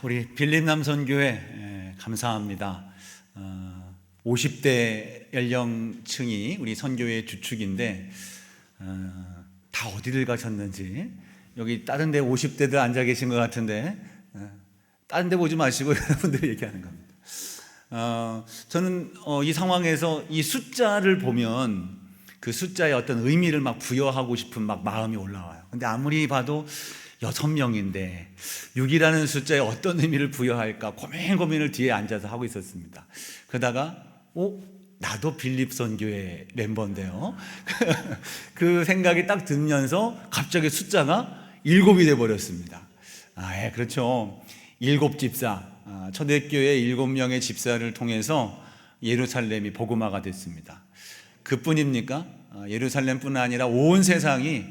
우리 빌립남 선교회 감사합니다. 50대 연령층이 우리 선교회의 주축인데 다 어디를 가셨는지 여기 다른 데 50대들 앉아 계신 것 같은데 다른 데 보지 마시고 여러분들이 얘기하는 겁니다. 저는 이 상황에서 이 숫자를 보면 그 숫자에 어떤 의미를 막 부여하고 싶은 막 마음이 올라와요. 근데 아무리 봐도 6명인데 6이라는 숫자에 어떤 의미를 부여할까 고민을 뒤에 앉아서 하고 있었습니다. 그러다가 나도 빌립 선교회 멤버인데요. 그 생각이 딱 들면서 갑자기 숫자가 7이 돼버렸습니다. 그렇죠. 7 집사, 초대교회 7명의 집사를 통해서 예루살렘이 복음화가 됐습니다. 그뿐입니까? 예루살렘뿐 아니라 온 세상이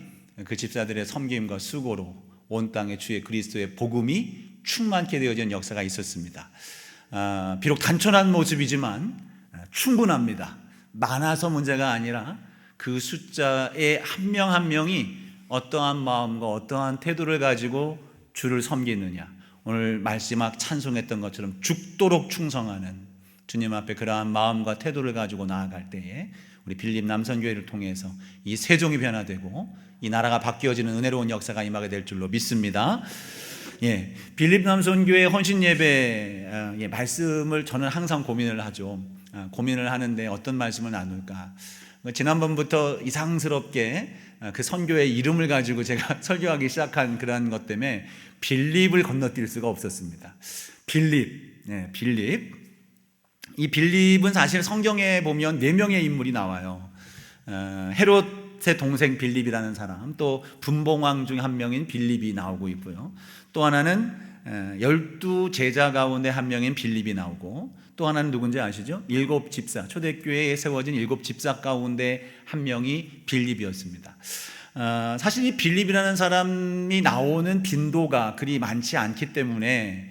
그 집사들의 섬김과 수고로 온 땅에 주의 그리스도의 복음이 충만케 되어진 역사가 있었습니다. 비록 단촐한 모습이지만 충분합니다. 많아서 문제가 아니라 그 숫자의 한 명 한 명이 어떠한 마음과 어떠한 태도를 가지고 주를 섬기느냐, 오늘 말씀 찬송했던 것처럼 죽도록 충성하는 주님 앞에 그러한 마음과 태도를 가지고 나아갈 때에 우리 빌립 남선교회를 통해서 이 세종이 변화되고 이 나라가 바뀌어지는 은혜로운 역사가 임하게 될 줄로 믿습니다. 빌립 남선교회 헌신 예배 말씀을 저는 항상 고민을 하죠. 고민을 하는데 어떤 말씀을 나눌까? 지난번부터 이상스럽게 그 선교의 이름을 가지고 제가 설교하기 시작한 그런 것 때문에 빌립을 건너뛸 수가 없었습니다. 빌립. 이 빌립은 사실 성경에 보면 4명의 인물이 나와요. 헤롯의 동생 빌립이라는 사람, 또 분봉왕 중 한 명인 빌립이 나오고 있고요. 또 하나는 12 제자 가운데 한 명인 빌립이 나오고, 또 하나는 누군지 아시죠? 7 집사, 초대교회에 세워진 7 집사 가운데 한 명이 빌립이었습니다. 사실 이 빌립이라는 사람이 나오는 빈도가 그리 많지 않기 때문에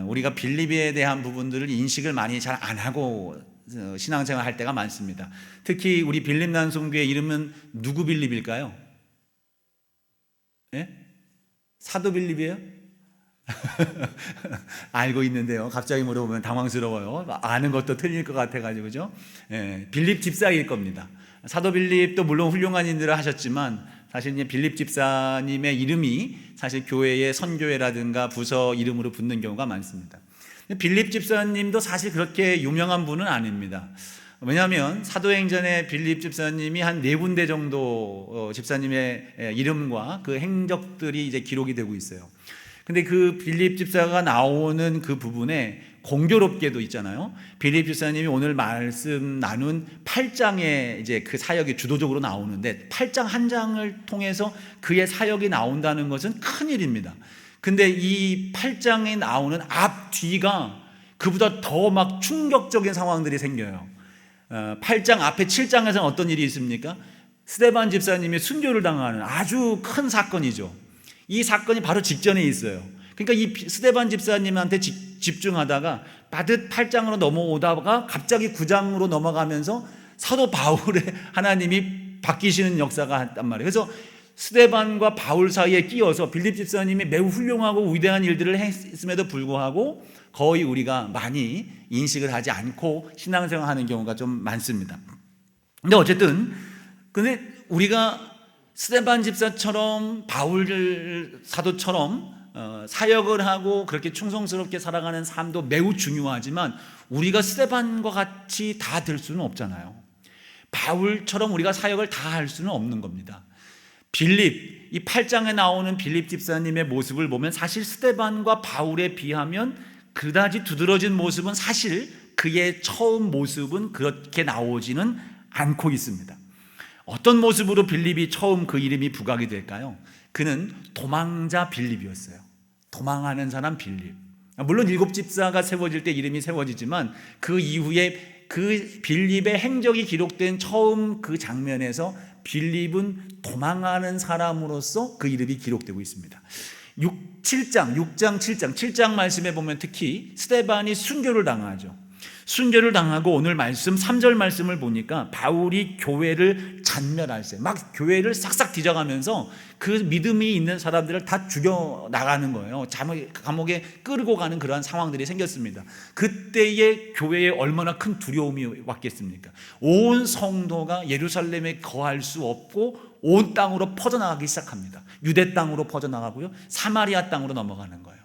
우리가 빌립에 대한 부분들을 인식을 많이 잘 안 하고 신앙생활 할 때가 많습니다. 특히 우리 빌립 남선교회 이름은 누구 빌립일까요? 사도 빌립이에요? 알고 있는데요. 갑자기 물어보면 당황스러워요. 아는 것도 틀릴 것 같아가지고, 그죠? 빌립 집사일 겁니다. 사도 빌립도 물론 훌륭한 일들을 하셨지만 사실 이제 빌립 집사님의 이름이 사실 교회의 선교회라든가 부서 이름으로 붙는 경우가 많습니다. 빌립 집사님도 사실 그렇게 유명한 분은 아닙니다. 왜냐하면 사도행전에 빌립 집사님이 한 4군데 정도 집사님의 이름과 그 행적들이 이제 기록이 되고 있어요. 근데 그 빌립 집사가 나오는 그 부분에 공교롭게도 있잖아요. 빌립 집사님이 오늘 말씀 나눈 8장에 이제 그 사역이 주도적으로 나오는데 8장 한 장을 통해서 그의 사역이 나온다는 것은 큰일입니다. 근데 이 8장에 나오는 앞 뒤가 그보다 더 막 충격적인 상황들이 생겨요. 8장 앞에 7장에서는 어떤 일이 있습니까? 스데반 집사님이 순교를 당하는 아주 큰 사건이죠. 이 사건이 바로 직전에 있어요. 그러니까 이 스데반 집사님한테 집중하다가 바듯 8장으로 넘어오다가 갑자기 9장으로 넘어가면서 사도 바울의 하나님이 바뀌시는 역사가 했단 말이에요. 그래서 스데반과 바울 사이에 끼어서 빌립 집사님이 매우 훌륭하고 위대한 일들을 했음에도 불구하고 거의 우리가 많이 인식을 하지 않고 신앙생활하는 경우가 좀 많습니다. 근데 어쨌든 우리가 스데반 집사처럼 바울 사도처럼 사역을 하고 그렇게 충성스럽게 살아가는 삶도 매우 중요하지만 우리가 스데반과 같이 다 될 수는 없잖아요. 바울처럼 우리가 사역을 다 할 수는 없는 겁니다. 빌립, 이 8장에 나오는 빌립 집사님의 모습을 보면 사실 스데반과 바울에 비하면 그다지 두드러진 모습은 사실 그의 처음 모습은 그렇게 나오지는 않고 있습니다. 어떤 모습으로 빌립이 처음 그 이름이 부각이 될까요? 그는 도망자 빌립이었어요. 도망하는 사람 빌립. 물론 7 집사가 세워질 때 이름이 세워지지만 그 이후에 그 빌립의 행적이 기록된 처음 그 장면에서 빌립은 도망하는 사람으로서 그 이름이 기록되고 있습니다. 6장 7장 말씀에 보면 특히 스데반이 순교를 당하죠. 순교를 당하고 오늘 말씀 3절 말씀을 보니까 바울이 교회를 잔멸할세, 막 교회를 싹싹 뒤져가면서 그 믿음이 있는 사람들을 다 죽여 나가는 거예요. 감옥에 끌고 가는 그러한 상황들이 생겼습니다. 그때의 교회에 얼마나 큰 두려움이 왔겠습니까? 온 성도가 예루살렘에 거할 수 없고 온 땅으로 퍼져나가기 시작합니다. 유대 땅으로 퍼져나가고요, 사마리아 땅으로 넘어가는 거예요.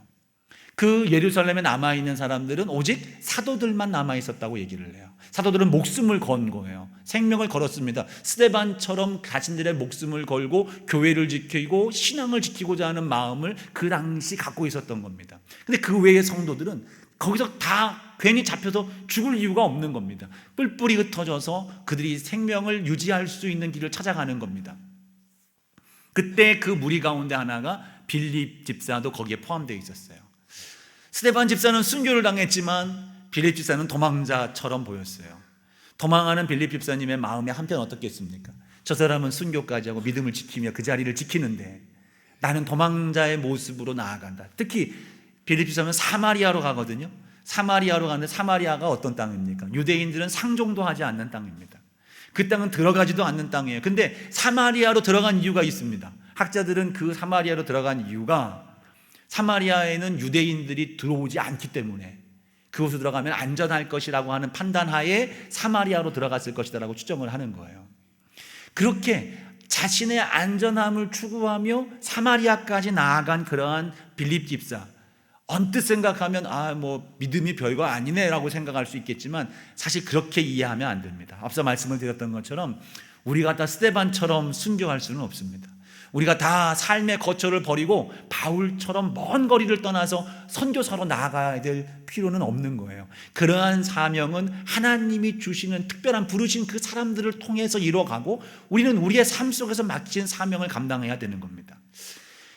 그 예루살렘에 남아있는 사람들은 오직 사도들만 남아있었다고 얘기를 해요. 사도들은 목숨을 건 거예요. 생명을 걸었습니다. 스데반처럼 자신들의 목숨을 걸고 교회를 지키고 신앙을 지키고자 하는 마음을 그 당시 갖고 있었던 겁니다. 근데 그 외의 성도들은 거기서 다 괜히 잡혀서 죽을 이유가 없는 겁니다. 뿔뿔이 흩어져서 그들이 생명을 유지할 수 있는 길을 찾아가는 겁니다. 그때 그 무리 가운데 하나가 빌립 집사도 거기에 포함되어 있었어요. 스데반 집사는 순교를 당했지만 빌립 집사는 도망자처럼 보였어요. 도망하는 빌립 집사님의 마음이 한편 어떻겠습니까? 저 사람은 순교까지 하고 믿음을 지키며 그 자리를 지키는데 나는 도망자의 모습으로 나아간다. 특히 빌립 집사는 사마리아로 가거든요. 사마리아로 가는데 사마리아가 어떤 땅입니까? 유대인들은 상종도 하지 않는 땅입니다. 그 땅은 들어가지도 않는 땅이에요. 근데 사마리아로 들어간 이유가 있습니다. 학자들은 그 사마리아로 들어간 이유가 사마리아에는 유대인들이 들어오지 않기 때문에 그곳으로 들어가면 안전할 것이라고 하는 판단하에 사마리아로 들어갔을 것이라고 추정을 하는 거예요. 그렇게 자신의 안전함을 추구하며 사마리아까지 나아간 그러한 빌립 집사, 언뜻 생각하면 믿음이 별거 아니네라고 생각할 수 있겠지만 사실 그렇게 이해하면 안 됩니다. 앞서 말씀을 드렸던 것처럼 우리가 다 스데반처럼 순교할 수는 없습니다. 우리가 다 삶의 거처를 버리고 바울처럼 먼 거리를 떠나서 선교사로 나아가야 될 필요는 없는 거예요. 그러한 사명은 하나님이 주시는 특별한 부르신 그 사람들을 통해서 이루어가고 우리는 우리의 삶 속에서 맡긴 사명을 감당해야 되는 겁니다.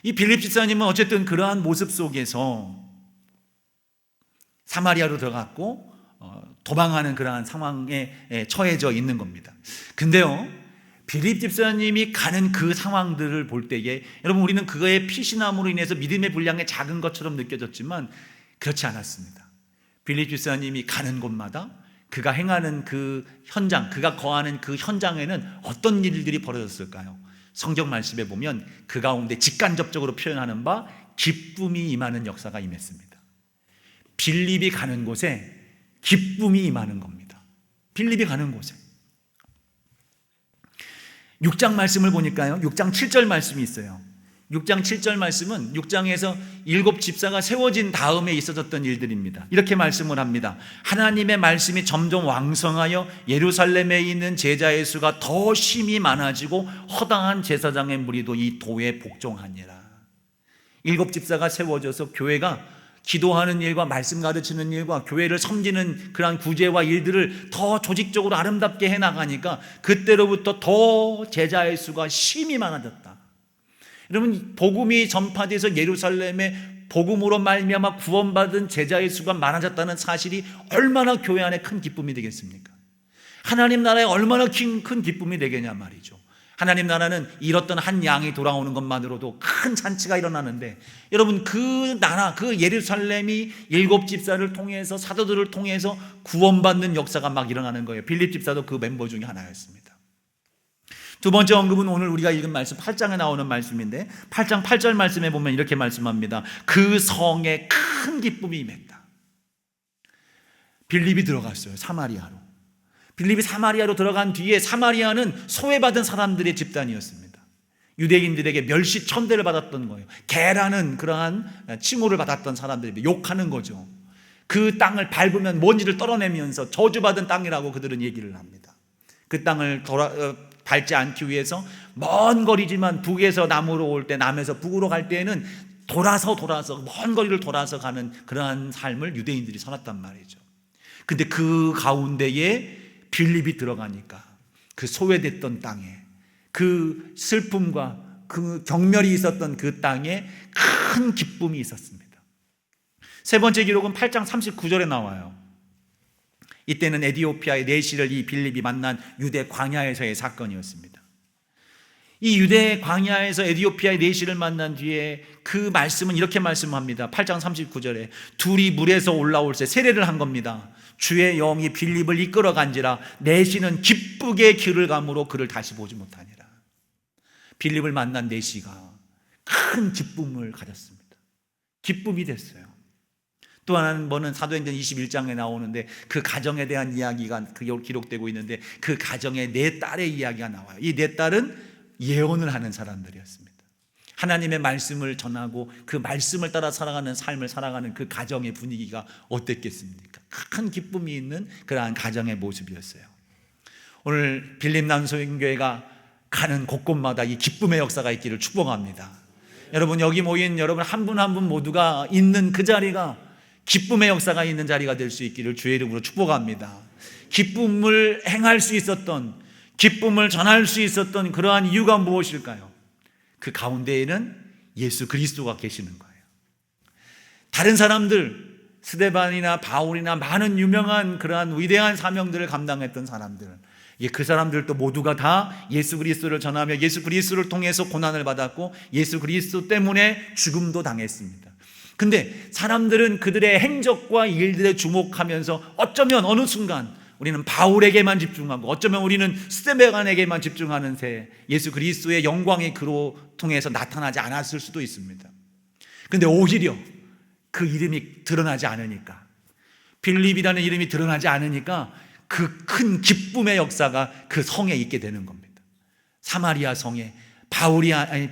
이 빌립 집사님은 어쨌든 그러한 모습 속에서 사마리아로 들어갔고 도망하는 그러한 상황에 처해져 있는 겁니다. 근데요, 빌립 집사님이 가는 그 상황들을 볼 때에 여러분 우리는 그거의 피신함으로 인해서 믿음의 분량이 작은 것처럼 느껴졌지만 그렇지 않았습니다. 빌립 집사님이 가는 곳마다 그가 행하는 그 현장, 그가 거하는 그 현장에는 어떤 일들이 벌어졌을까요? 성경 말씀에 보면 그 가운데 직간접적으로 표현하는 바 기쁨이 임하는 역사가 임했습니다. 빌립이 가는 곳에 기쁨이 임하는 겁니다. 빌립이 가는 곳에 6장 말씀을 보니까요, 6장 7절 말씀이 있어요. 6장 7절 말씀은 6장에서 7 집사가 세워진 다음에 있어졌던 일들입니다. 이렇게 말씀을 합니다. 하나님의 말씀이 점점 왕성하여 예루살렘에 있는 제자의 수가 더 심히 많아지고 허당한 제사장의 무리도 이 도에 복종하니라. 7 집사가 세워져서 교회가 기도하는 일과 말씀 가르치는 일과 교회를 섬기는 그런 구제와 일들을 더 조직적으로 아름답게 해나가니까 그때로부터 더 제자의 수가 심히 많아졌다. 여러분, 복음이 전파돼서 예루살렘에 복음으로 말미암아 구원받은 제자의 수가 많아졌다는 사실이 얼마나 교회 안에 큰 기쁨이 되겠습니까? 하나님 나라에 얼마나 큰 기쁨이 되겠냐 말이죠. 하나님 나라는 잃었던 한 양이 돌아오는 것만으로도 큰 잔치가 일어나는데 여러분, 그 나라, 그 예루살렘이 7 집사를 통해서 사도들을 통해서 구원받는 역사가 막 일어나는 거예요. 빌립 집사도 그 멤버 중에 하나였습니다. 두 번째 언급은 오늘 우리가 읽은 말씀 8장에 나오는 말씀인데 8장 8절 말씀에 보면 이렇게 말씀합니다. 그 성에 큰 기쁨이 임했다. 빌립이 들어갔어요. 사마리아로. 빌립이 사마리아로 들어간 뒤에 사마리아는 소외받은 사람들의 집단이었습니다. 유대인들에게 멸시 천대를 받았던 거예요. 개라는 그러한 칭호를 받았던 사람들이 욕하는 거죠. 그 땅을 밟으면 먼지를 떨어내면서 저주받은 땅이라고 그들은 얘기를 합니다. 그 땅을 밟지 않기 위해서 먼 거리지만 북에서 남으로 올 때, 남에서 북으로 갈 때에는 돌아서 먼 거리를 돌아서 가는 그러한 삶을 유대인들이 살았단 말이죠. 근데 그 가운데에 빌립이 들어가니까 그 소외됐던 땅에, 그 슬픔과 그 경멸이 있었던 그 땅에 큰 기쁨이 있었습니다. 세 번째 기록은 8장 39절에 나와요. 이때는 에디오피아의 내시를 이 빌립이 만난 유대 광야에서의 사건이었습니다. 이 유대 광야에서 에디오피아의 내시를 만난 뒤에 그 말씀은 이렇게 말씀합니다. 8장 39절에 둘이 물에서 올라올새 세례를 한 겁니다. 주의 영이 빌립을 이끌어 간지라 내시는 기쁘게 길을 가므로 그를 다시 보지 못하니라. 빌립을 만난 내시가 큰 기쁨을 가졌습니다. 기쁨이 됐어요. 또 하나는 뭐는 사도행전 21장에 나오는데 그 가정에 대한 이야기가 기록되고 있는데 그 가정의 네 딸의 이야기가 나와요. 이 네 딸은 예언을 하는 사람들이었습니다. 하나님의 말씀을 전하고 그 말씀을 따라 살아가는 삶을 살아가는 그 가정의 분위기가 어땠겠습니까? 큰 기쁨이 있는 그러한 가정의 모습이었어요. 오늘 빌립 남소인교회가 가는 곳곳마다 이 기쁨의 역사가 있기를 축복합니다. 여러분, 여기 모인 여러분 한 분 한 분 모두가 있는 그 자리가 기쁨의 역사가 있는 자리가 될 수 있기를 주의 이름으로 축복합니다. 기쁨을 행할 수 있었던, 기쁨을 전할 수 있었던 그러한 이유가 무엇일까요? 그 가운데에는 예수 그리스도가 계시는 거예요. 다른 사람들, 스데반이나 바울이나 많은 유명한 그러한 위대한 사명들을 감당했던 사람들, 그 사람들도 모두가 다 예수 그리스도를 전하며 예수 그리스도를 통해서 고난을 받았고 예수 그리스도 때문에 죽음도 당했습니다. 근데 사람들은 그들의 행적과 일들에 주목하면서 어쩌면 어느 순간 우리는 바울에게만 집중하고 어쩌면 우리는 스데반에게만 집중하는 새 예수 그리스도의 영광이 그로 통해서 나타나지 않았을 수도 있습니다. 근데 오히려 그 이름이 드러나지 않으니까, 빌립이라는 이름이 드러나지 않으니까 그 큰 기쁨의 역사가 그 성에 있게 되는 겁니다. 사마리아 성에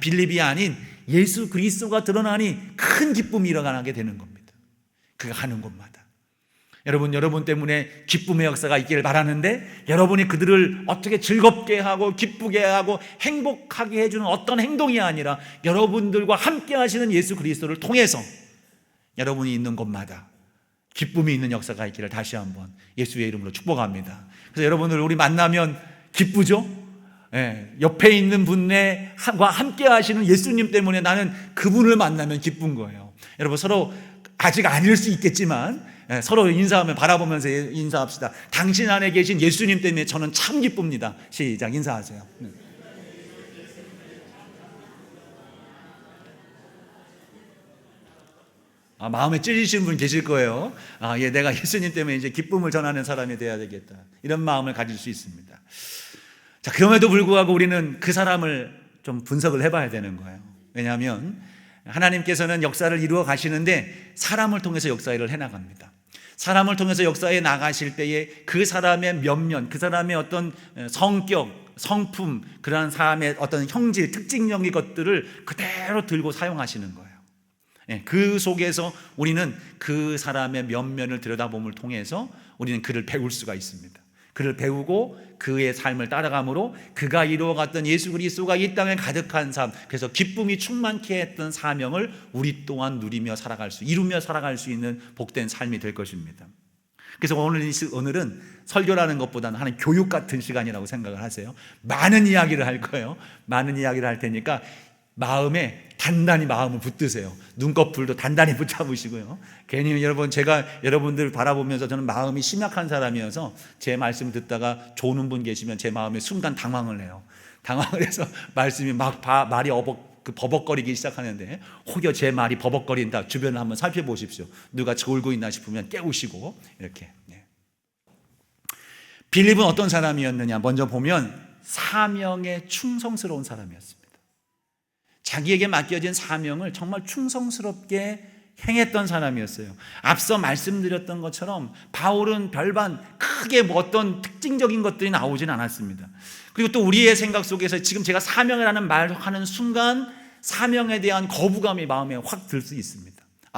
빌립이 아닌 예수 그리스도가 드러나니 큰 기쁨이 일어나게 되는 겁니다. 그가 가는 곳마다. 여러분 때문에 기쁨의 역사가 있기를 바라는데, 여러분이 그들을 어떻게 즐겁게 하고 기쁘게 하고 행복하게 해주는 어떤 행동이 아니라 여러분들과 함께 하시는 예수 그리스도를 통해서 여러분이 있는 곳마다 기쁨이 있는 역사가 있기를 다시 한번 예수의 이름으로 축복합니다. 그래서 여러분들 우리 만나면 기쁘죠? 옆에 있는 분과 함께 하시는 예수님 때문에 나는 그분을 만나면 기쁜 거예요. 여러분, 서로 아직 아닐 수 있겠지만 서로 인사하면 바라보면서 인사합시다. 당신 안에 계신 예수님 때문에 저는 참 기쁩니다. 시작, 인사하세요. 마음에 찔리시는 분 계실 거예요. 내가 예수님 때문에 이제 기쁨을 전하는 사람이 돼야 되겠다, 이런 마음을 가질 수 있습니다. 자, 그럼에도 불구하고 우리는 그 사람을 좀 분석을 해봐야 되는 거예요. 왜냐하면 하나님께서는 역사를 이루어 가시는데 사람을 통해서 역사를 해나갑니다. 사람을 통해서 역사에 나가실 때에 그 사람의 면면, 그 사람의 어떤 성격, 성품, 그러한 사람의 어떤 형질, 특징적인 것들을 그대로 들고 사용하시는 거예요. 그 속에서 우리는 그 사람의 면면을 들여다봄을 통해서 우리는 그를 배울 수가 있습니다. 그를 배우고 그의 삶을 따라감으로 그가 이루어갔던 예수 그리스도가 이 땅에 가득한 삶, 그래서 기쁨이 충만케 했던 사명을 우리 또한 이루며 살아갈 수 있는 복된 삶이 될 것입니다. 그래서 오늘은 설교라는 것보다는 하나의 교육 같은 시간이라고 생각을 하세요. 많은 이야기를 할 거예요. 많은 이야기를 할 테니까 마음에 단단히 마음을 붙드세요. 눈꺼풀도 단단히 붙잡으시고요. 괜히 제가 여러분들 바라보면서 저는 마음이 심약한 사람이어서 제 말씀 듣다가 조는 분 계시면 제 마음에 순간 당황을 해요. 당황을 해서 말씀이 말이 버벅거리기 시작하는데, 혹여 제 말이 버벅거린다, 주변을 한번 살펴보십시오. 누가 졸고 있나 싶으면 깨우시고 이렇게. 빌립은 어떤 사람이었느냐? 먼저 보면 사명에 충성스러운 사람이었습니다. 자기에게 맡겨진 사명을 정말 충성스럽게 행했던 사람이었어요. 앞서 말씀드렸던 것처럼 바울은 별반 크게 어떤 특징적인 것들이 나오진 않았습니다. 그리고 또 우리의 생각 속에서 지금 제가 사명이라는 말을 하는 순간 사명에 대한 거부감이 마음에 확 들 수 있습니다.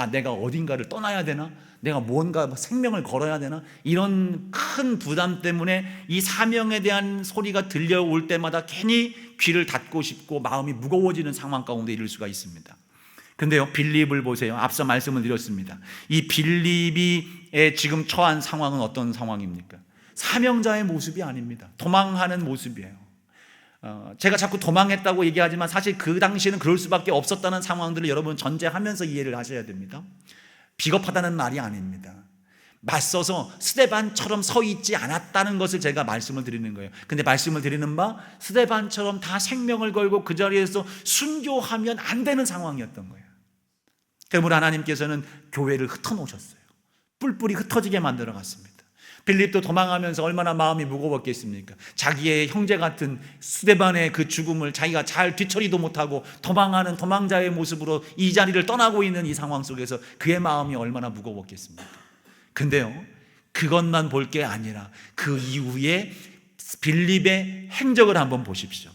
내가 어딘가를 떠나야 되나? 내가 뭔가 생명을 걸어야 되나? 이런 큰 부담 때문에 이 사명에 대한 소리가 들려올 때마다 괜히 귀를 닫고 싶고 마음이 무거워지는 상황 가운데 이를 수가 있습니다. 근데요, 빌립을 보세요. 앞서 말씀을 드렸습니다. 이 빌립이 지금 처한 상황은 어떤 상황입니까? 사명자의 모습이 아닙니다. 도망하는 모습이에요. 제가 자꾸 도망했다고 얘기하지만 사실 그 당시에는 그럴 수밖에 없었다는 상황들을 여러분 전제하면서 이해를 하셔야 됩니다. 비겁하다는 말이 아닙니다. 맞서서 스데반처럼 서 있지 않았다는 것을 제가 말씀을 드리는 거예요. 근데 말씀을 드리는 바 스데반처럼 다 생명을 걸고 그 자리에서 순교하면 안 되는 상황이었던 거예요. 그러므로 하나님께서는 교회를 흩어놓으셨어요. 뿔뿔이 흩어지게 만들어 갔습니다. 빌립도 도망하면서 얼마나 마음이 무거웠겠습니까? 자기의 형제 같은 스데반의 그 죽음을 자기가 잘 뒤처리도 못하고 도망하는 도망자의 모습으로 이 자리를 떠나고 있는 이 상황 속에서 그의 마음이 얼마나 무거웠겠습니까? 근데요, 그것만 볼 게 아니라 그 이후에 빌립의 행적을 한번 보십시오.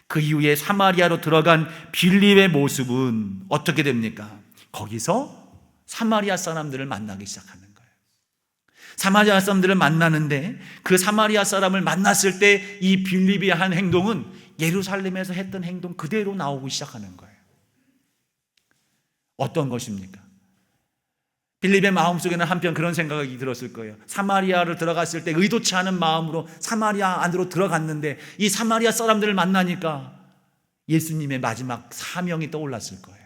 그 이후에 사마리아로 들어간 빌립의 모습은 어떻게 됩니까? 거기서 사마리아 사람들을 만나기 시작하는 거예요. 사마리아 사람들을 만나는데 그 사마리아 사람을 만났을 때 이 빌립이 한 행동은 예루살렘에서 했던 행동 그대로 나오기 시작하는 거예요. 어떤 것입니까? 빌립의 마음속에는 한편 그런 생각이 들었을 거예요. 사마리아를 들어갔을 때 의도치 않은 마음으로 사마리아 안으로 들어갔는데 이 사마리아 사람들을 만나니까 예수님의 마지막 사명이 떠올랐을 거예요.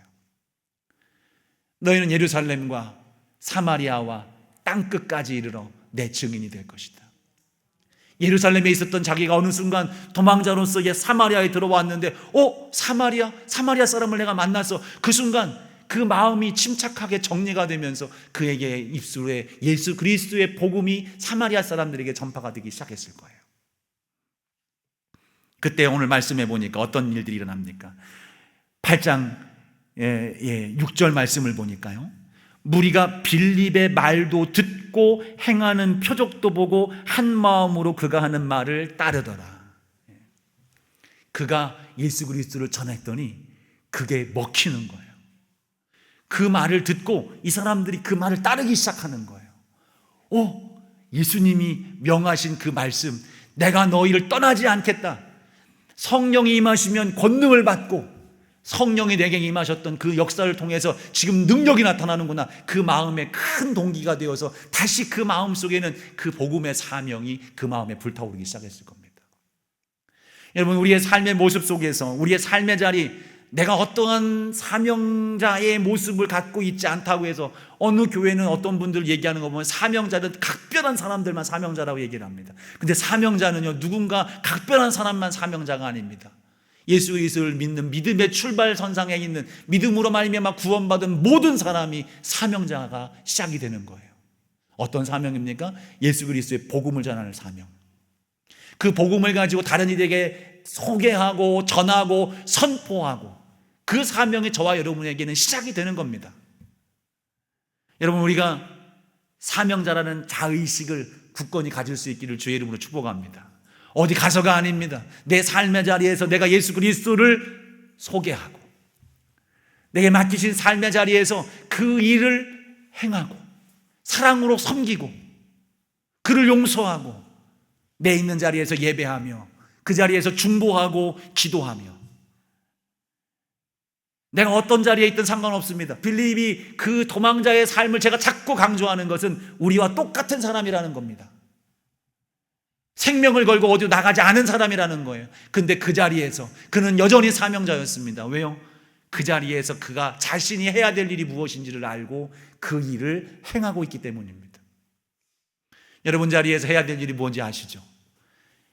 너희는 예루살렘과 사마리아와 땅끝까지 이르러 내 증인이 될 것이다. 예루살렘에 있었던 자기가 어느 순간 도망자로서 사마리아에 들어왔는데 사마리아 사람을 내가 만나서 그 순간 그 마음이 침착하게 정리가 되면서 그에게 입술에 예수 그리스도의 복음이 사마리아 사람들에게 전파가 되기 시작했을 거예요. 그때 오늘 말씀해 보니까 어떤 일들이 일어납니까? 8장 6절 말씀을 보니까요, 무리가 빌립의 말도 듣고 행하는 표적도 보고 한 마음으로 그가 하는 말을 따르더라. 그가 예수 그리스도를 전했더니 그게 먹히는 거예요. 그 말을 듣고 이 사람들이 그 말을 따르기 시작하는 거예요. 예수님이 명하신 그 말씀, 내가 너희를 떠나지 않겠다. 성령이 임하시면 권능을 받고 성령이 내게 임하셨던 그 역사를 통해서 지금 능력이 나타나는구나. 그 마음에 큰 동기가 되어서 다시 그 마음 속에는 그 복음의 사명이 그 마음에 불타오르기 시작했을 겁니다. 여러분, 우리의 삶의 모습 속에서 우리의 삶의 자리, 내가 어떠한 사명자의 모습을 갖고 있지 않다고 해서 어느 교회는 어떤 분들 얘기하는 거 보면 사명자는 각별한 사람들만 사명자라고 얘기를 합니다. 근데 사명자는요, 누군가 각별한 사람만 사명자가 아닙니다. 예수 그리스도를 믿는 믿음의 출발선상에 있는, 믿음으로 말미암아 구원받은 모든 사람이 사명자가 시작이 되는 거예요. 어떤 사명입니까? 예수 그리스도의 복음을 전하는 사명. 그 복음을 가지고 다른 이들에게 소개하고 전하고 선포하고, 그 사명이 저와 여러분에게는 시작이 되는 겁니다. 여러분, 우리가 사명자라는 자의식을 굳건히 가질 수 있기를 주의 이름으로 축복합니다. 어디 가서가 아닙니다. 내 삶의 자리에서 내가 예수 그리스도를 소개하고, 내게 맡기신 삶의 자리에서 그 일을 행하고, 사랑으로 섬기고, 그를 용서하고, 내 있는 자리에서 예배하며, 그 자리에서 중보하고 기도하며, 내가 어떤 자리에 있든 상관없습니다. 빌립이 그 도망자의 삶을 제가 자꾸 강조하는 것은 우리와 똑같은 사람이라는 겁니다. 생명을 걸고 어디로 나가지 않은 사람이라는 거예요. 근데 그 자리에서 그는 여전히 사명자였습니다. 왜요? 그 자리에서 그가 자신이 해야 될 일이 무엇인지를 알고 그 일을 행하고 있기 때문입니다. 여러분 자리에서 해야 될 일이 뭔지 아시죠?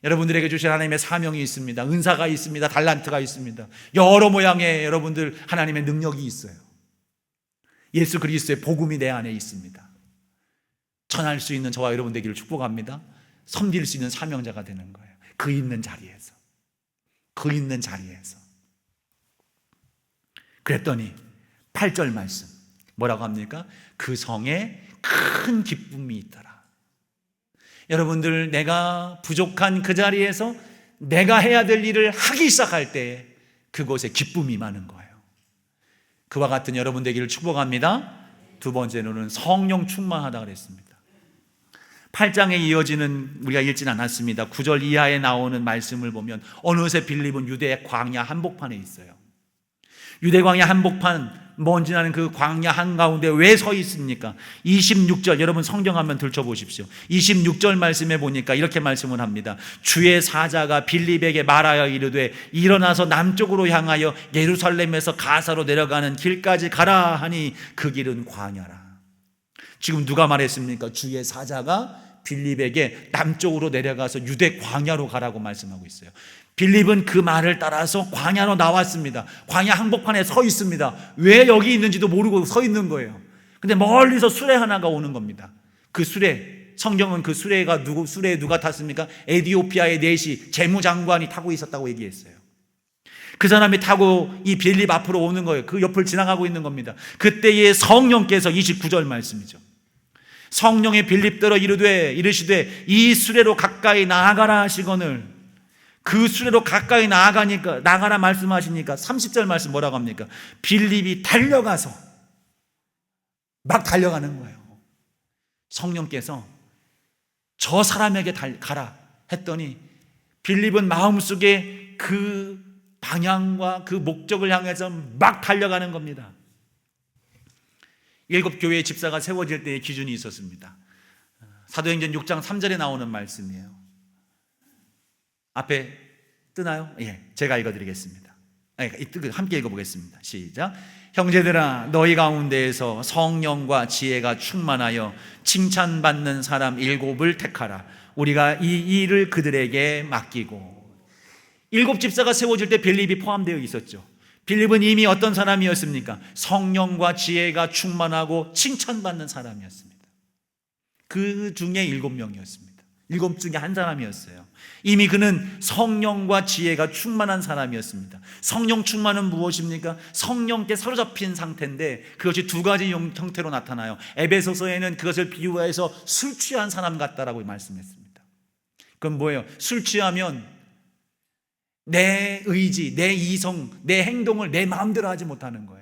여러분들에게 주신 하나님의 사명이 있습니다. 은사가 있습니다. 달란트가 있습니다. 여러 모양의 여러분들 하나님의 능력이 있어요. 예수 그리스도의 복음이 내 안에 있습니다. 전할 수 있는 저와 여러분 되기를 축복합니다. 섬길 수 있는 사명자가 되는 거예요. 그 있는 자리에서. 그 있는 자리에서. 그랬더니 8절 말씀 뭐라고 합니까? 그 성에 큰 기쁨이 있더라. 여러분들, 내가 부족한 그 자리에서 내가 해야 될 일을 하기 시작할 때 그곳에 기쁨이 많은 거예요. 그와 같은 여러분 되기를 축복합니다. 두 번째로는 성령 충만하다 그랬습니다. 8장에 이어지는 우리가 읽지는 않았습니다. 9절 이하에 나오는 말씀을 보면 어느새 빌립은 유대 광야 한복판에 있어요. 유대 광야 한복판, 먼지 나는 그 광야 한가운데 왜 서 있습니까? 26절, 여러분 성경 한번 들춰보십시오. 26절 말씀해 보니까 이렇게 말씀을 합니다. 주의 사자가 빌립에게 말하여 이르되 일어나서 남쪽으로 향하여 예루살렘에서 가사로 내려가는 길까지 가라 하니 그 길은 광야라. 지금 누가 말했습니까? 주의 사자가 빌립에게 남쪽으로 내려가서 유대 광야로 가라고 말씀하고 있어요. 빌립은 그 말을 따라서 광야로 나왔습니다. 광야 한복판에 서 있습니다. 왜 여기 있는지도 모르고 서 있는 거예요. 근데 멀리서 수레 하나가 오는 겁니다. 그 수레, 성경은 그 수레에 누가 탔습니까? 에디오피아의 내시 재무장관이 타고 있었다고 얘기했어요. 그 사람이 타고 이 빌립 앞으로 오는 거예요. 그 옆을 지나가고 있는 겁니다. 그때의 성령께서 29절 말씀이죠. 성령의 빌립더러 이르시되 이 수레로 가까이 나아가라 하시거늘, 그 수레로 가까이 나가라 말씀하시니까 30절 말씀 뭐라고 합니까? 빌립이 달려가서 막 달려가는 거예요. 성령께서 저 사람에게 가라 했더니 빌립은 마음속에 그 방향과 그 목적을 향해서 막 달려가는 겁니다. 7 교회의 집사가 세워질 때의 기준이 있었습니다. 사도행전 6장 3절에 나오는 말씀이에요. 앞에 뜨나요? 예, 제가 읽어드리겠습니다. 함께 읽어보겠습니다. 시작. 형제들아, 너희 가운데에서 성령과 지혜가 충만하여 칭찬받는 사람 7을 택하라. 우리가 이 일을 그들에게 맡기고. 7 집사가 세워질 때 빌립이 포함되어 있었죠. 빌립은 이미 어떤 사람이었습니까? 성령과 지혜가 충만하고 칭찬받는 사람이었습니다. 그 중에 7명이었습니다. 7 중에 한 사람이었어요. 이미 그는 성령과 지혜가 충만한 사람이었습니다. 성령 충만은 무엇입니까? 성령께 사로잡힌 상태인데 그것이 2가지 형태로 나타나요. 에베소서에는 그것을 비유해서 술 취한 사람 같다라고 말씀했습니다. 그건 뭐예요? 술 취하면 내 의지, 내 이성, 내 행동을 내 마음대로 하지 못하는 거예요.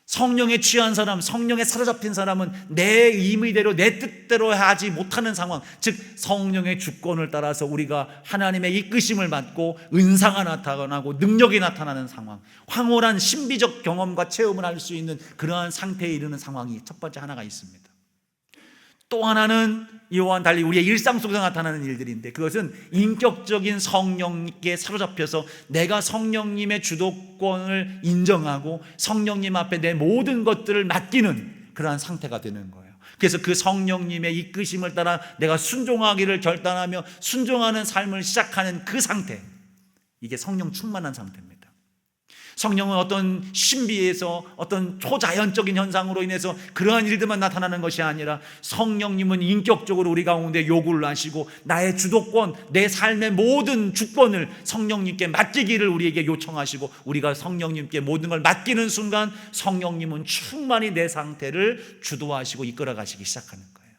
성령에 취한 사람, 성령에 사로잡힌 사람은 내 임의대로, 내 뜻대로 하지 못하는 상황, 즉 성령의 주권을 따라서 우리가 하나님의 이끄심을 받고 은사가 나타나고 능력이 나타나는 상황, 황홀한 신비적 경험과 체험을 할 수 있는 그러한 상태에 이르는 상황이 첫 번째 하나가 있습니다. 또 하나는 이와는 달리 우리의 일상 속에서 나타나는 일들인데, 그것은 인격적인 성령님께 사로잡혀서 내가 성령님의 주도권을 인정하고 성령님 앞에 내 모든 것들을 맡기는 그러한 상태가 되는 거예요. 그래서 그 성령님의 이끄심을 따라 내가 순종하기를 결단하며 순종하는 삶을 시작하는 그 상태, 이게 성령 충만한 상태입니다. 성령은 어떤 신비에서 어떤 초자연적인 현상으로 인해서 그러한 일들만 나타나는 것이 아니라 성령님은 인격적으로 우리 가운데 요구를 하시고 나의 주도권, 내 삶의 모든 주권을 성령님께 맡기기를 우리에게 요청하시고, 우리가 성령님께 모든 걸 맡기는 순간 성령님은 충만히 내 상태를 주도하시고 이끌어 가시기 시작하는 거예요.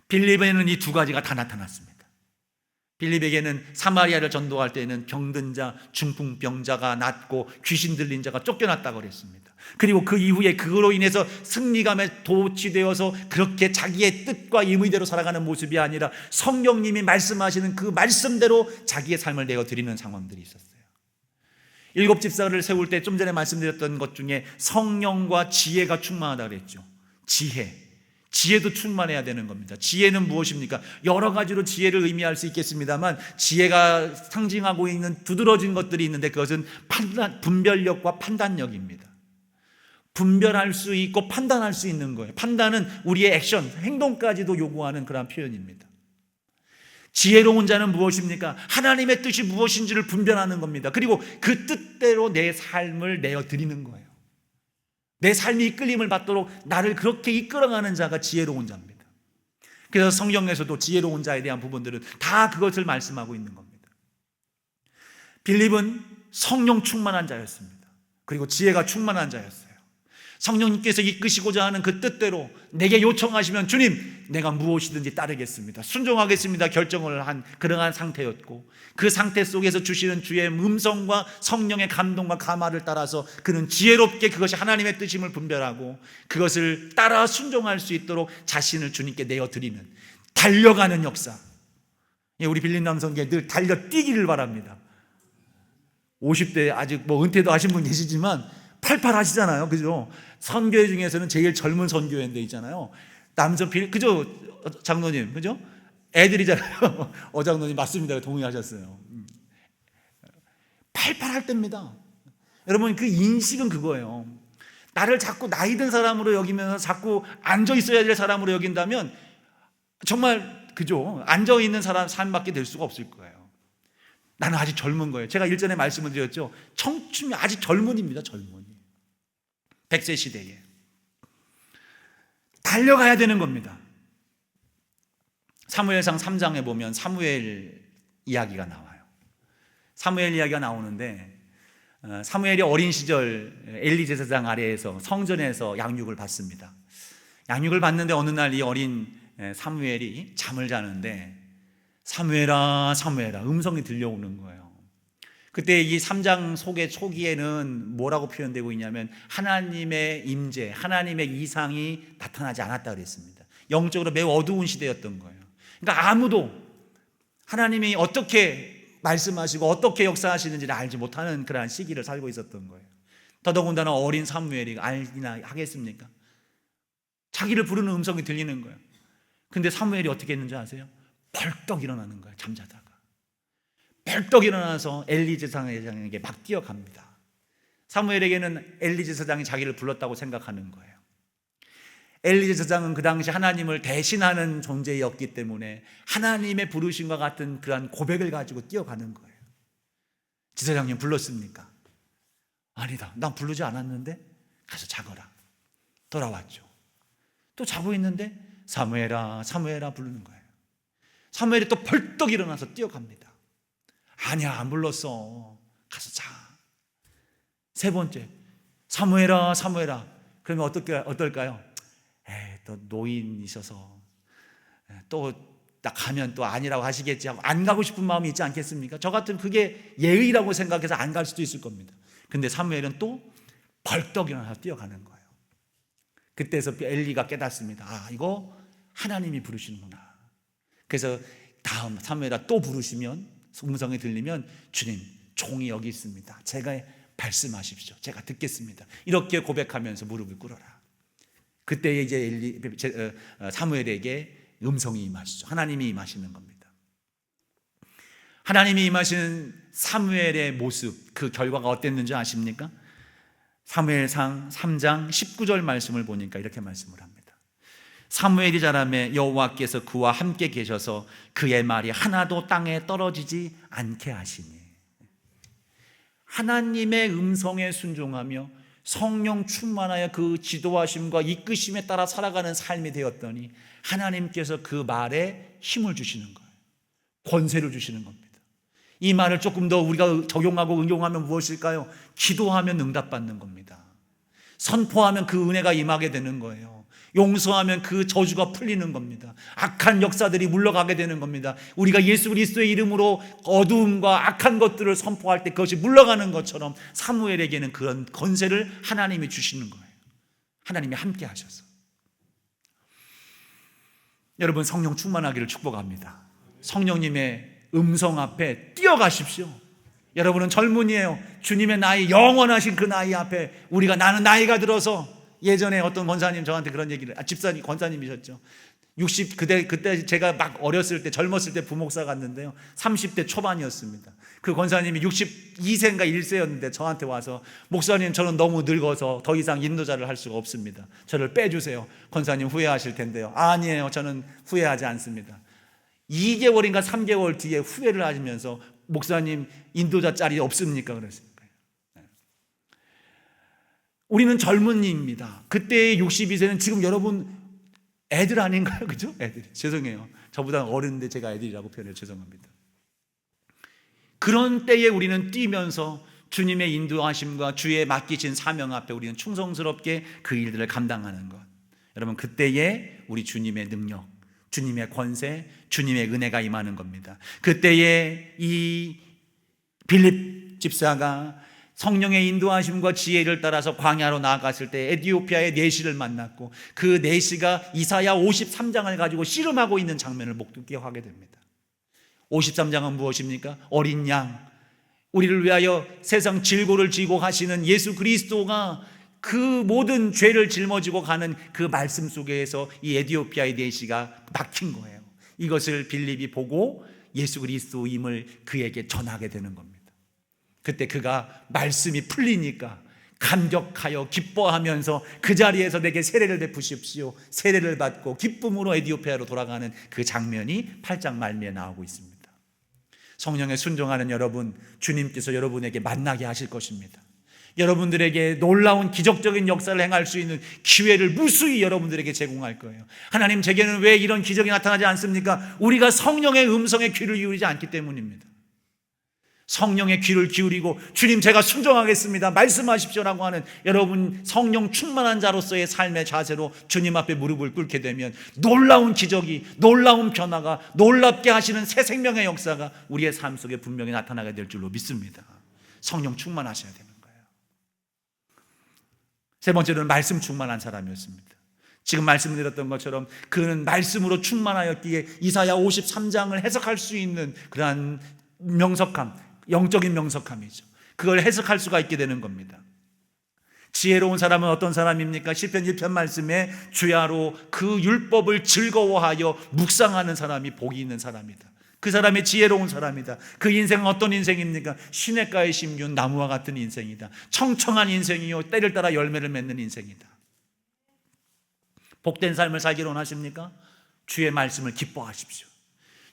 빌립에는 이 2가지가 다 나타났습니다. 빌립에게는 사마리아를 전도할 때에는 병든 자, 중풍병자가 낫고 귀신 들린 자가 쫓겨났다고 그랬습니다. 그리고 그 이후에 그로 인해서 승리감에 도취되어서 그렇게 자기의 뜻과 임의대로 살아가는 모습이 아니라 성령님이 말씀하시는 그 말씀대로 자기의 삶을 내어드리는 상황들이 있었어요. 7 집사를 세울 때 좀 전에 말씀드렸던 것 중에 성령과 지혜가 충만하다고 그랬죠. 지혜도 충만해야 되는 겁니다. 지혜는 무엇입니까? 여러 가지로 지혜를 의미할 수 있겠습니다만, 지혜가 상징하고 있는 두드러진 것들이 있는데 그것은 분별력과 판단력입니다. 분별할 수 있고 판단할 수 있는 거예요. 판단은 우리의 액션, 행동까지도 요구하는 그런 표현입니다. 지혜로운 자는 무엇입니까? 하나님의 뜻이 무엇인지를 분별하는 겁니다. 그리고 그 뜻대로 내 삶을 내어드리는 거예요. 내 삶이 이끌림을 받도록 나를 그렇게 이끌어가는 자가 지혜로운 자입니다. 그래서 성경에서도 지혜로운 자에 대한 부분들은 다 그것을 말씀하고 있는 겁니다. 빌립은 성령 충만한 자였습니다. 그리고 지혜가 충만한 자였어요. 성령님께서 이끄시고자 하는 그 뜻대로 내게 요청하시면 주님, 내가 무엇이든지 따르겠습니다, 순종하겠습니다 결정을 한 그러한 상태였고, 그 상태 속에서 주시는 주의 음성과 성령의 감동과 감화를 따라서 그는 지혜롭게 그것이 하나님의 뜻임을 분별하고 그것을 따라 순종할 수 있도록 자신을 주님께 내어드리는, 달려가는 역사. 우리 빌립 남성교회 늘 달려 뛰기를 바랍니다. 50대 아직 은퇴도 하신 분 계시지만 팔팔 하시잖아요. 그죠? 선교회 중에서는 제일 젊은 선교회인데 있잖아요. 그죠? 장로님, 그죠? 애들이잖아요. 장로님 맞습니다. 동의하셨어요. 팔팔 할 때입니다. 여러분, 그 인식은 그거예요. 나를 자꾸 나이 든 사람으로 여기면서 자꾸 앉아 있어야 될 사람으로 여긴다면 정말 그죠? 앉아 있는 사람 삶밖에 될 수가 없을 거예요. 나는 아직 젊은 거예요. 제가 일전에 말씀을 드렸죠. 청춘이 아직 젊은입니다. 젊은이. 100세 시대에 달려가야 되는 겁니다. 사무엘상 3장에 보면 사무엘 이야기가 나와요. 사무엘 이야기가 나오는데 사무엘이 어린 시절 엘리 제사장 아래에서 성전에서 양육을 받습니다. 양육을 받는데 어느 날 이 어린 사무엘이 잠을 자는데 사무엘아 사무엘아 음성이 들려오는 거예요. 그때 이 3장 속의 초기에는 뭐라고 표현되고 있냐면 하나님의 임재, 하나님의 이상이 나타나지 않았다 그랬습니다. 영적으로 매우 어두운 시대였던 거예요. 그러니까 아무도 하나님이 어떻게 말씀하시고 어떻게 역사하시는지를 알지 못하는 그러한 시기를 살고 있었던 거예요. 더더군다나 어린 사무엘이 알기나 하겠습니까? 자기를 부르는 음성이 들리는 거예요. 근데 사무엘이 어떻게 했는지 아세요? 벌떡 일어나는 거예요. 잠자다가 벌떡 일어나서 엘리 제사장에게 막 뛰어갑니다. 사무엘에게는 엘리 제사장이 자기를 불렀다고 생각하는 거예요. 엘리 제사장은 그 당시 하나님을 대신하는 존재였기 때문에 하나님의 부르심과 같은 그러한 고백을 가지고 뛰어가는 거예요. 제사장님 불렀습니까? 아니다. 난 부르지 않았는데 가서 자거라. 돌아왔죠. 또 자고 있는데 사무엘아 사무엘아 부르는 거예요. 사무엘이 또 벌떡 일어나서 뛰어갑니다. 아니야 안 불렀어. 가서 자. 세 번째 사무엘아 사무엘아. 그러면 어떨까요? 또 노인이셔서 또 가면 또 아니라고 하시겠지 하고 안 가고 싶은 마음이 있지 않겠습니까? 저 같으면 그게 예의라고 생각해서 안 갈 수도 있을 겁니다. 근데 사무엘은 또 벌떡 일어나서 뛰어가는 거예요. 그때서 엘리가 깨닫습니다. 아 이거 하나님이 부르시는구나. 그래서 다음 사무엘아 또 부르시면 음성이 들리면 주님 종이 여기 있습니다. 제가 말씀하십시오. 제가 듣겠습니다. 이렇게 고백하면서 무릎을 꿇어라. 그때 이제 사무엘에게 음성이 임하시죠. 하나님이 임하시는 겁니다. 하나님이 임하시는 사무엘의 모습, 그 결과가 어땠는지 아십니까? 사무엘상 3장 19절 말씀을 보니까 이렇게 말씀을 합니다. 사무엘이 자라매 여호와께서 그와 함께 계셔서 그의 말이 하나도 땅에 떨어지지 않게 하시니. 하나님의 음성에 순종하며 성령 충만하여 그 지도하심과 이끄심에 따라 살아가는 삶이 되었더니 하나님께서 그 말에 힘을 주시는 거예요. 권세를 주시는 겁니다. 이 말을 조금 더 우리가 적용하고 응용하면 무엇일까요? 기도하면 응답받는 겁니다. 선포하면 그 은혜가 임하게 되는 거예요. 용서하면 그 저주가 풀리는 겁니다. 악한 역사들이 물러가게 되는 겁니다. 우리가 예수 그리스도의 이름으로 어두움과 악한 것들을 선포할 때 그것이 물러가는 것처럼 사무엘에게는 그런 권세를 하나님이 주시는 거예요. 하나님이 함께 하셔서. 여러분 성령 충만하기를 축복합니다. 성령님의 음성 앞에 뛰어가십시오. 여러분은 젊은이에요. 주님의 나이, 영원하신 그 나이 앞에 우리가 나는 나이가 들어서 예전에 어떤 권사님 저한테 그런 얘기를 집사님 권사님이셨죠. 60 그때 제가 막 어렸을 때 젊었을 때 부목사 갔는데요. 30대 초반이었습니다. 그 권사님이 62세인가 1세였는데 저한테 와서 목사님 저는 너무 늙어서 더 이상 인도자를 할 수가 없습니다. 저를 빼주세요. 권사님 후회하실 텐데요. 아니에요. 저는 후회하지 않습니다. 2개월인가 3개월 뒤에 후회를 하시면서 목사님 인도자 짤이 없습니까? 그랬습니다. 우리는 젊은이입니다. 그때의 62세는 지금 여러분 애들 아닌가요? 그죠? 애들. 죄송해요. 저보다 어른인데 제가 애들이라고 표현해요. 죄송합니다. 그런 때에 우리는 뛰면서 주님의 인도하심과 주의 맡기신 사명 앞에 우리는 충성스럽게 그 일들을 감당하는 것. 여러분 그때에 우리 주님의 능력, 주님의 권세, 주님의 은혜가 임하는 겁니다. 그때에 이 빌립 집사가 성령의 인도하심과 지혜를 따라서 광야로 나아갔을 때 에티오피아의 내시를 만났고 그 내시가 이사야 53장을 가지고 씨름하고 있는 장면을 목도하게 하게 됩니다. 53장은 무엇입니까? 어린 양, 우리를 위하여 세상 질고를 지고 가시는 예수 그리스도가 그 모든 죄를 짊어지고 가는 그 말씀 속에서 이 에티오피아의 내시가 막힌 거예요. 이것을 빌립이 보고 예수 그리스도임을 그에게 전하게 되는 겁니다. 그때 그가 말씀이 풀리니까 감격하여 기뻐하면서 그 자리에서 내게 세례를 베푸십시오. 세례를 받고 기쁨으로 에디오피아로 돌아가는 그 장면이 8장 말미에 나오고 있습니다. 성령에 순종하는 여러분, 주님께서 여러분에게 만나게 하실 것입니다. 여러분들에게 놀라운 기적적인 역사를 행할 수 있는 기회를 무수히 여러분들에게 제공할 거예요. 하나님, 제게는 왜 이런 기적이 나타나지 않습니까? 우리가 성령의 음성에 귀를 기울이지 않기 때문입니다. 성령의 귀를 기울이고 주님 제가 순종하겠습니다, 말씀하십시오라고 하는 여러분 성령 충만한 자로서의 삶의 자세로 주님 앞에 무릎을 꿇게 되면 놀라운 기적이, 놀라운 변화가, 놀랍게 하시는 새 생명의 역사가 우리의 삶 속에 분명히 나타나게 될 줄로 믿습니다. 성령 충만하셔야 되는 거예요. 세 번째로는 말씀 충만한 사람이었습니다. 지금 말씀드렸던 것처럼 그는 말씀으로 충만하였기에 이사야 53장을 해석할 수 있는 그러한 명석함, 영적인 명석함이죠. 그걸 해석할 수가 있게 되는 겁니다. 지혜로운 사람은 어떤 사람입니까? 시편 1편 말씀에 주야로 그 율법을 즐거워하여 묵상하는 사람이 복이 있는 사람이다. 그 사람이 지혜로운 사람이다. 그 인생은 어떤 인생입니까? 시냇가에 심은 나무와 같은 인생이다. 청청한 인생이요 때를 따라 열매를 맺는 인생이다. 복된 삶을 살기를 원하십니까? 주의 말씀을 기뻐하십시오.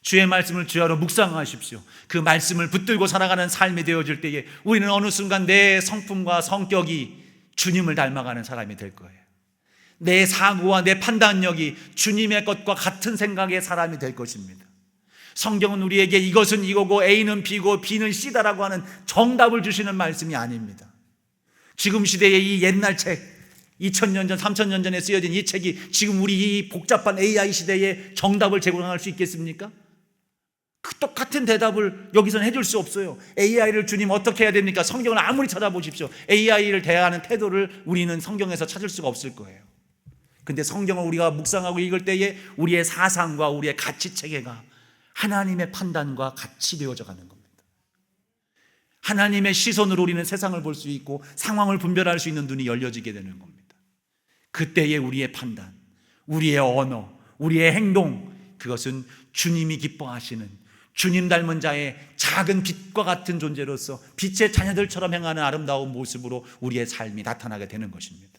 주의 말씀을 주야로 묵상하십시오. 그 말씀을 붙들고 살아가는 삶이 되어질 때에 우리는 어느 순간 내 성품과 성격이 주님을 닮아가는 사람이 될 거예요. 내 사고와 내 판단력이 주님의 것과 같은 생각의 사람이 될 것입니다. 성경은 우리에게 이것은 이거고 A는 B고 B는 C다라고 하는 정답을 주시는 말씀이 아닙니다. 지금 시대의 이 옛날 책, 2000년 전, 3000년 전에 쓰여진 이 책이 지금 우리 이 복잡한 AI 시대에 정답을 제공할 수 있겠습니까? 그 똑같은 대답을 여기서는 해줄 수 없어요. AI를 주님 어떻게 해야 됩니까? 성경을 아무리 찾아보십시오. AI를 대하는 태도를 우리는 성경에서 찾을 수가 없을 거예요. 근데 성경을 우리가 묵상하고 읽을 때에 우리의 사상과 우리의 가치 체계가 하나님의 판단과 같이 되어져 가는 겁니다. 하나님의 시선으로 우리는 세상을 볼 수 있고 상황을 분별할 수 있는 눈이 열려지게 되는 겁니다. 그때의 우리의 판단, 우리의 언어, 우리의 행동, 그것은 주님이 기뻐하시는 주님 닮은 자의 작은 빛과 같은 존재로서 빛의 자녀들처럼 행하는 아름다운 모습으로 우리의 삶이 나타나게 되는 것입니다.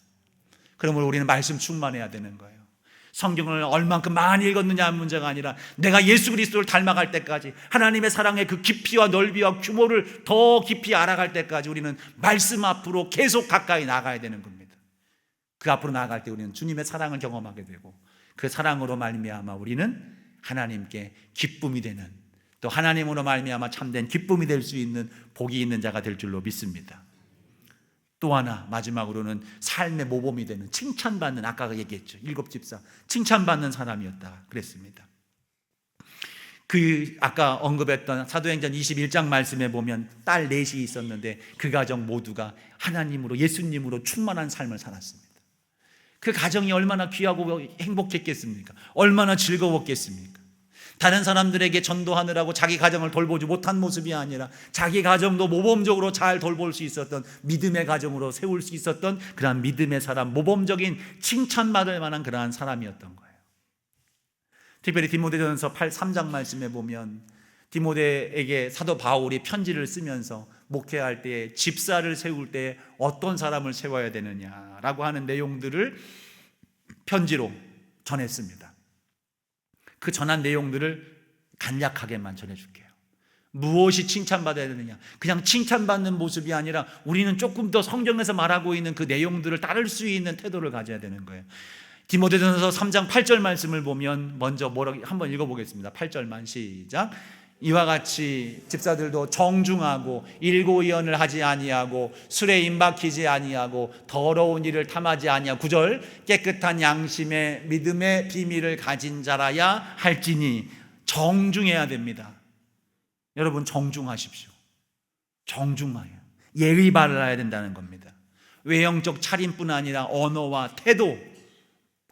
그러므로 우리는 말씀 충만해야 되는 거예요. 성경을 얼만큼 많이 읽었느냐 하는 문제가 아니라 내가 예수 그리스도를 닮아갈 때까지, 하나님의 사랑의 그 깊이와 넓이와 규모를 더 깊이 알아갈 때까지 우리는 말씀 앞으로 계속 가까이 나가야 되는 겁니다. 그 앞으로 나아갈 때 우리는 주님의 사랑을 경험하게 되고 그 사랑으로 말미암아 우리는 하나님께 기쁨이 되는, 또 하나님으로 말미암아 참된 기쁨이 될 수 있는 복이 있는 자가 될 줄로 믿습니다. 또 하나 마지막으로는 삶의 모범이 되는, 칭찬받는, 아까 얘기했죠, 7집사 칭찬받는 사람이었다 그랬습니다. 그 아까 언급했던 사도행전 21장 말씀에 보면 딸 넷이 있었는데 그 가정 모두가 하나님으로, 예수님으로 충만한 삶을 살았습니다. 그 가정이 얼마나 귀하고 행복했겠습니까? 얼마나 즐거웠겠습니까? 다른 사람들에게 전도하느라고 자기 가정을 돌보지 못한 모습이 아니라 자기 가정도 모범적으로 잘 돌볼 수 있었던 믿음의 가정으로 세울 수 있었던 그러한 믿음의 사람, 모범적인 칭찬받을 만한 그러한 사람이었던 거예요. 특별히 디모데전서 3장 말씀에 보면 디모데에게 사도 바울이 편지를 쓰면서 목회할 때 집사를 세울 때 어떤 사람을 세워야 되느냐라고 하는 내용들을 편지로 전했습니다. 그 전한 내용들을 간략하게만 전해줄게요. 무엇이 칭찬받아야 되느냐, 그냥 칭찬받는 모습이 아니라 우리는 조금 더 성경에서 말하고 있는 그 내용들을 따를 수 있는 태도를 가져야 되는 거예요. 디모데전서 3장 8절 말씀을 보면 먼저 뭐라고 한번 읽어보겠습니다. 8절만 시작. 이와 같이 집사들도 정중하고 일고이언을 하지 아니하고 술에 임박히지 아니하고 더러운 일을 탐하지 아니하고 9절 깨끗한 양심의 믿음의 비밀을 가진 자라야 할지니. 정중해야 됩니다. 여러분 정중하십시오. 정중하여 예의 바라야 된다는 겁니다. 외형적 차림뿐 아니라 언어와 태도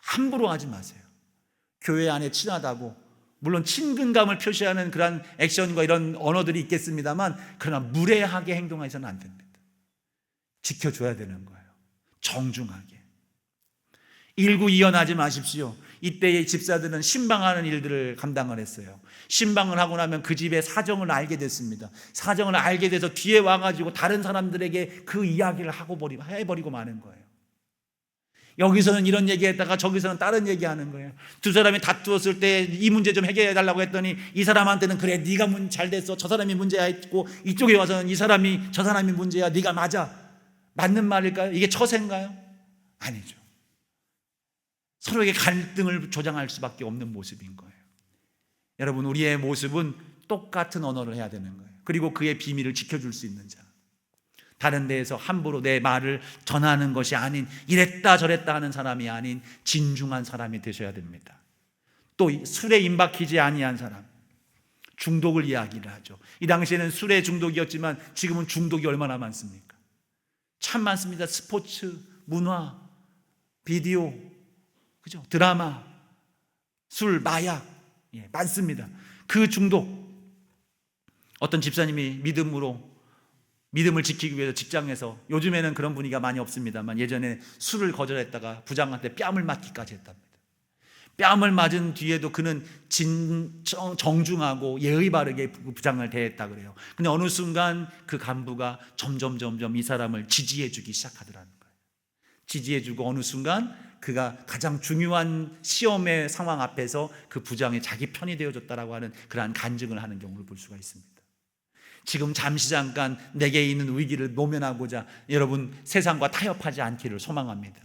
함부로 하지 마세요. 교회 안에 친하다고 물론 친근감을 표시하는 그런 액션과 이런 언어들이 있겠습니다만 그러나 무례하게 행동해서는 안 됩니다. 지켜줘야 되는 거예요. 정중하게. 일구이연하지 마십시오. 이때의 집사들은 신방하는 일들을 감당을 했어요. 신방을 하고 나면 그 집의 사정을 알게 됐습니다. 사정을 알게 돼서 뒤에 와가지고 다른 사람들에게 그 이야기를 해버리고 마는 거예요. 여기서는 이런 얘기했다가 저기서는 다른 얘기하는 거예요. 두 사람이 다투었을 때 이 문제 좀 해결해 달라고 했더니 이 사람한테는 그래 네가 잘 됐어, 저 사람이 문제야 했고, 이쪽에 와서는 저 사람이 문제야, 네가 맞아. 맞는 말일까요? 이게 처세인가요? 아니죠. 서로에게 갈등을 조장할 수밖에 없는 모습인 거예요. 여러분, 우리의 모습은 똑같은 언어를 해야 되는 거예요. 그리고 그의 비밀을 지켜줄 수 있는 자, 다른 데에서 함부로 내 말을 전하는 것이 아닌 이랬다 저랬다 하는 사람이 아닌 진중한 사람이 되셔야 됩니다. 또 술에 임박히지 아니한 사람, 중독을 이야기를 하죠. 이 당시에는 술에 중독이었지만 지금은 중독이 얼마나 많습니까? 참 많습니다. 스포츠, 문화, 비디오, 그죠? 드라마, 술, 마약, 많습니다. 그 중독. 어떤 집사님이 믿음을 지키기 위해서 직장에서, 요즘에는 그런 분위기가 많이 없습니다만 예전에 술을 거절했다가 부장한테 뺨을 맞기까지 했답니다. 뺨을 맞은 뒤에도 그는 정중하고 예의 바르게 부장을 대했다 그래요. 근데 어느 순간 그 간부가 점점 이 사람을 지지해 주기 시작하더라는 거예요. 지지해 주고 어느 순간 그가 가장 중요한 시험의 상황 앞에서 그 부장이 자기 편이 되어줬다라고 하는 그러한 간증을 하는 경우를 볼 수가 있습니다. 지금 잠깐 내게 있는 위기를 모면하고자 여러분 세상과 타협하지 않기를 소망합니다.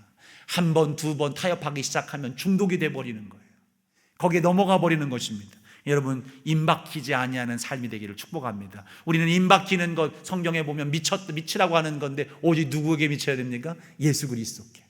한 번, 두 번 타협하기 시작하면 중독이 돼버리는 거예요. 거기에 넘어가 버리는 것입니다. 여러분, 임박히지 아니하는 삶이 되기를 축복합니다. 우리는 임박히는 것, 성경에 보면 미치라고 하는 건데 오직 누구에게 미쳐야 됩니까? 예수 그리스도께,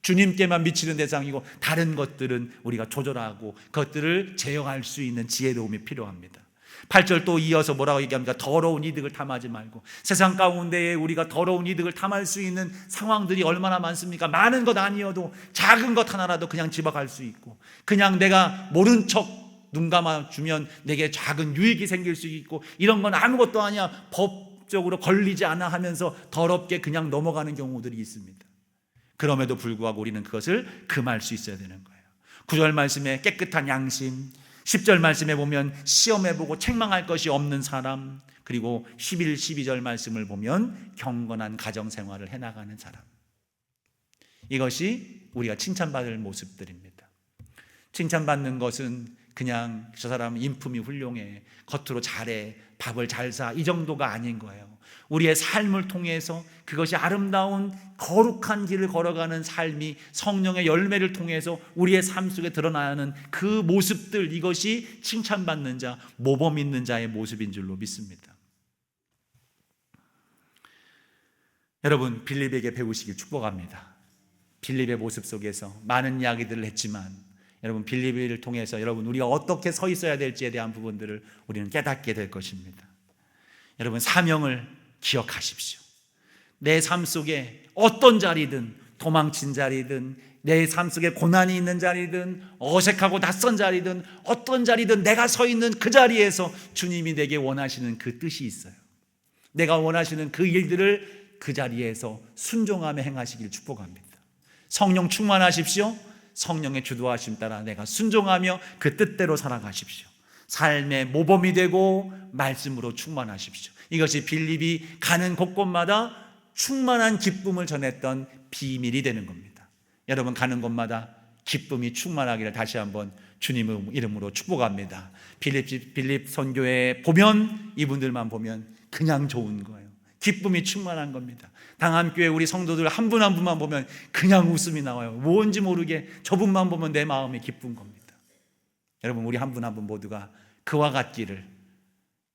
주님께만 미치는 대상이고 다른 것들은 우리가 조절하고 그것들을 제어할 수 있는 지혜로움이 필요합니다. 8절 또 이어서 뭐라고 얘기합니까? 더러운 이득을 탐하지 말고. 세상 가운데에 우리가 더러운 이득을 탐할 수 있는 상황들이 얼마나 많습니까? 많은 것 아니어도 작은 것 하나라도 그냥 집어갈 수 있고, 그냥 내가 모른 척 눈 감아주면 내게 작은 유익이 생길 수 있고, 이런 건 아무것도 아니야, 법적으로 걸리지 않아 하면서 더럽게 그냥 넘어가는 경우들이 있습니다. 그럼에도 불구하고 우리는 그것을 금할 수 있어야 되는 거예요. 9절 말씀에 깨끗한 양심, 10절 말씀에 보면 시험해보고 책망할 것이 없는 사람, 그리고 11, 12절 말씀을 보면 경건한 가정생활을 해나가는 사람. 이것이 우리가 칭찬받을 모습들입니다. 칭찬받는 것은 그냥 저 사람 인품이 훌륭해, 겉으로 잘해, 밥을 잘 사, 이 정도가 아닌 거예요. 우리의 삶을 통해서 그것이 아름다운 거룩한 길을 걸어가는 삶이 성령의 열매를 통해서 우리의 삶 속에 드러나는 그 모습들, 이것이 칭찬받는 자, 모범 있는 자의 모습인 줄로 믿습니다. 여러분, 빌립에게 배우시길 축복합니다. 빌립의 모습 속에서 많은 이야기들을 했지만 여러분, 빌립을 통해서 여러분 우리가 어떻게 서 있어야 될지에 대한 부분들을 우리는 깨닫게 될 것입니다. 여러분, 사명을 기억하십시오. 내 삶 속에 어떤 자리든, 도망친 자리든, 내 삶 속에 고난이 있는 자리든, 어색하고 낯선 자리든, 어떤 자리든 내가 서 있는 그 자리에서 주님이 내게 원하시는 그 뜻이 있어요. 내가 원하시는 그 일들을 그 자리에서 순종하며 행하시길 축복합니다. 성령 충만하십시오. 성령의 주도하심 따라 내가 순종하며 그 뜻대로 살아가십시오. 삶의 모범이 되고 말씀으로 충만하십시오. 이것이 빌립이 가는 곳곳마다 충만한 기쁨을 전했던 비밀이 되는 겁니다. 여러분, 가는 곳마다 기쁨이 충만하기를 다시 한번 주님의 이름으로 축복합니다. 빌립 선교에 보면, 이분들만 보면 그냥 좋은 거예요. 기쁨이 충만한 겁니다. 당암교회 우리 성도들 한 분 한 분만 보면 그냥 웃음이 나와요. 뭔지 모르게 저분만 보면 내 마음이 기쁜 겁니다. 여러분, 우리 한 분 한 분 모두가 그와 같기를,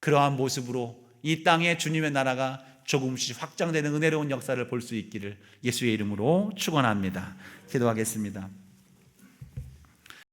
그러한 모습으로 이 땅에 주님의 나라가 조금씩 확장되는 은혜로운 역사를 볼 수 있기를 예수의 이름으로 축원합니다. 기도하겠습니다.